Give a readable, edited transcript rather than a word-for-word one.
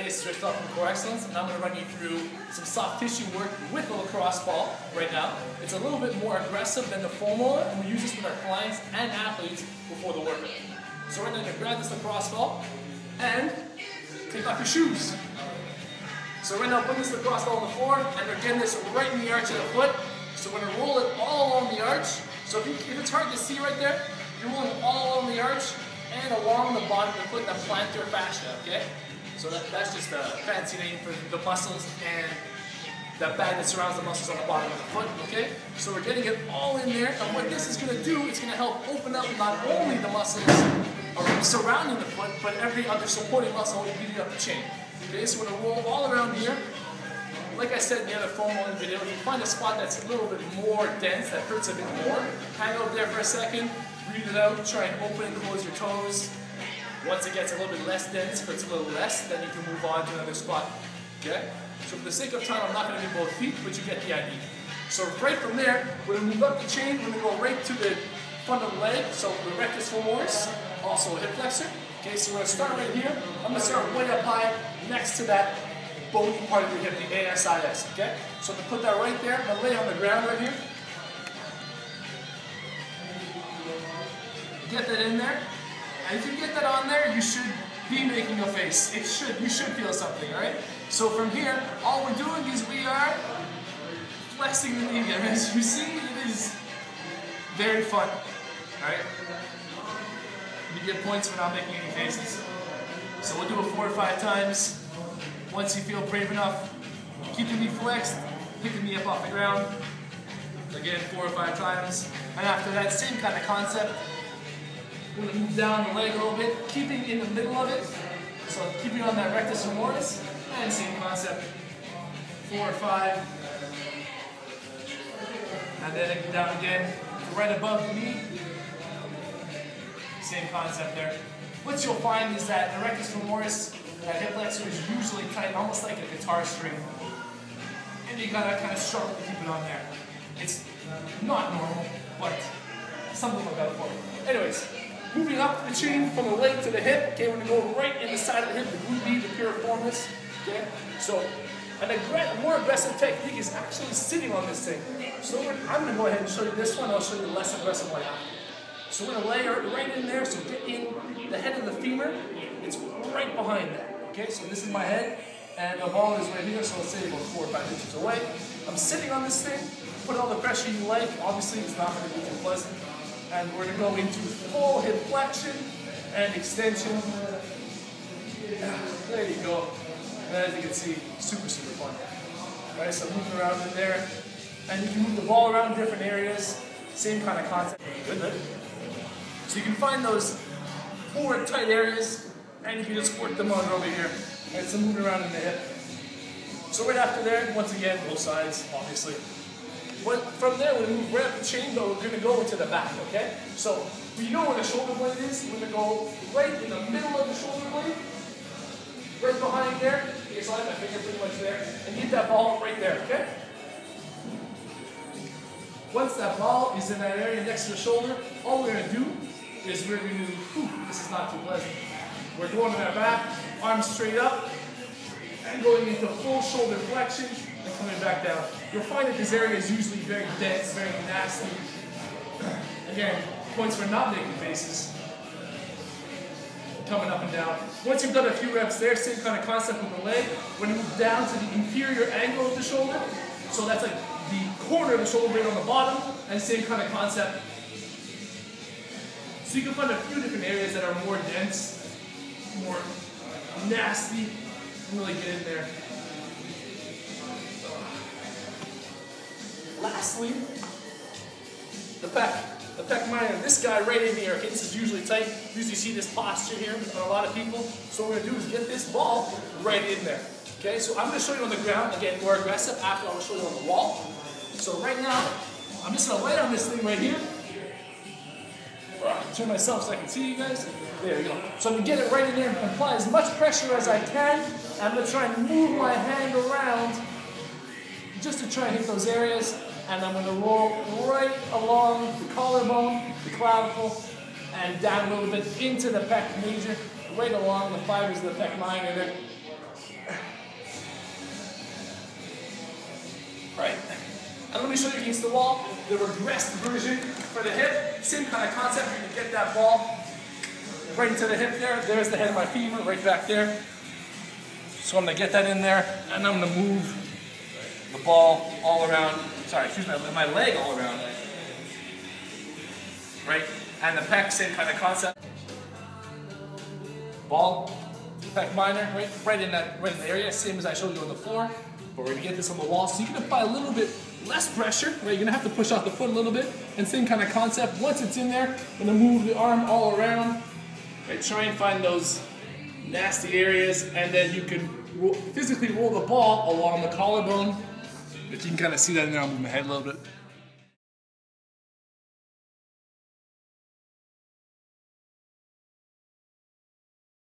Hey, this is Rich from CoreXcellence, and I'm going to run you through some soft tissue work with a lacrosse ball right now. It's a little bit more aggressive than the foam roller, and we use this with our clients and athletes before the workout. So right now, you're going to grab this lacrosse ball and take off your shoes. So right now, put this lacrosse ball on the floor, and we're getting this right in the arch of the foot. So we're going to roll it all along the arch. So if it's hard to see right there, you're rolling it all along the arch and along the bottom of the foot, that plantar fascia, okay? So that's just a fancy name for the muscles and that bag that surrounds the muscles on the bottom of the foot, okay? So we're getting it all in there, and what this is going to do, it's going to help open up not only the muscles surrounding the foot, but every other supporting muscle leading up the chain. Okay, so we're going to roll all around here. Like I said in the other foam rolling video, if you find a spot that's a little bit more dense, that hurts a bit more, hang out there for a second, breathe it out, try and open and close your toes. Once it gets a little bit less dense, hurts a little less, then you can move on to another spot. Okay? So for the sake of time, I'm not going to do both feet, but you get the idea. So right from there, we're going to move up the chain, we're going to go right to the front of the leg, so the rectus femoris, also a hip flexor. Okay, so we're going to start right here. I'm going to start way up high next to that bony part of your hip, the ASIS. Okay? So I'm going to put that right there. I'm going to lay on the ground right here. Get that in there. And if you get that on there, you should be making a face. You should feel something, alright? So from here, all we're doing is we are flexing the knee. And as you see, it is very fun. Alright? You get points for not making any faces. So we'll do it 4 or 5 times. Once you feel brave enough, keep the knee flexed, pick the knee up off the ground. Again, 4 or 5 times. And after that, same kind of concept. We're going to move down the leg a little bit, keeping in the middle of it. So keeping on that rectus femoris, and same concept. 4 or 5. And then down again, right above the knee. Same concept there. What you'll find is that the rectus femoris, that hip flexor, is usually tight, almost like a guitar string. And you gotta kind of struggle to keep it on there. It's not normal, but something like that for you. Anyways. Moving up the chain from the leg to the hip, okay, we're going to go right in the side of the hip, the glute the piriformis, okay? So, a more aggressive technique is actually sitting on this thing. So I'm going to go ahead and show you this one, I'll show you the less aggressive one after. So we're going to lay it right in there, so get in the head of the femur, it's right behind that, okay? So this is my head, and the ball is right here, so let's say about 4 or 5 inches away. I'm sitting on this thing, put all the pressure you like, obviously it's not going to be too pleasant. And we're going to go into full hip flexion and extension. There you go. And as you can see, super, super fun. All right, so moving around in there. And you can move the ball around different areas. Same kind of concept. Good. So you can find those 4 tight areas, and you can just work them on over here. And so moving around in the hip. So right after there, once again, both sides, obviously. From there, we're going to move right up the chain, but we're going to go into the back, okay? So, you know where the shoulder blade is? We're going to go right in the middle of the shoulder blade, right behind there. Okay, so I have my finger pretty much there, and get that ball right there, okay? Once that ball is in that area next to the shoulder, all we're going to do is we're going to, this is not too pleasant. We're going to that back, arms straight up, and going into full shoulder flexion. And coming back down. You'll find that this area is usually very dense, very nasty. Again, points for not making faces. Coming up and down. Once you've done a few reps there, same kind of concept with the leg. We're going to move down to the inferior angle of the shoulder. So that's like the corner of the shoulder blade on the bottom, and same kind of concept. So you can find a few different areas that are more dense, more nasty, and really get in there. Lastly, the pec minor. This guy right in here, okay, this is usually tight. You usually see this posture here on a lot of people. So what we're going to do is get this ball right in there. Okay, so I'm going to show you on the ground, again, more aggressive. After, I'm going to show you on the wall. So right now, I'm just going to lay on this thing right here. Turn myself so I can see you guys. There you go. So I'm going to get it right in there and apply as much pressure as I can. I'm going to try and move my hand around just to try and hit those areas. And I'm going to roll right along the collarbone, the clavicle, and down a little bit into the pec major, right along the fibers of the pec minor there. right? And let me show you against the wall, the regressed version for the hip. Same kind of concept, you can get that ball right into the hip there. There's the head of my femur right back there. So I'm gonna get that in there, and I'm gonna move the ball all around, my leg all around. Right? And the pec, same kind of concept. Ball, pec minor, right in the area, same as I showed you on the floor. But we're gonna get this on the wall, so you can apply a little bit less pressure, right? You're gonna have to push out the foot a little bit, and same kind of concept. Once it's in there, I'm gonna move the arm all around, right? Try and find those nasty areas, and then you can physically roll the ball along the collarbone. If you can kind of see that in there, I'll move my head a little bit.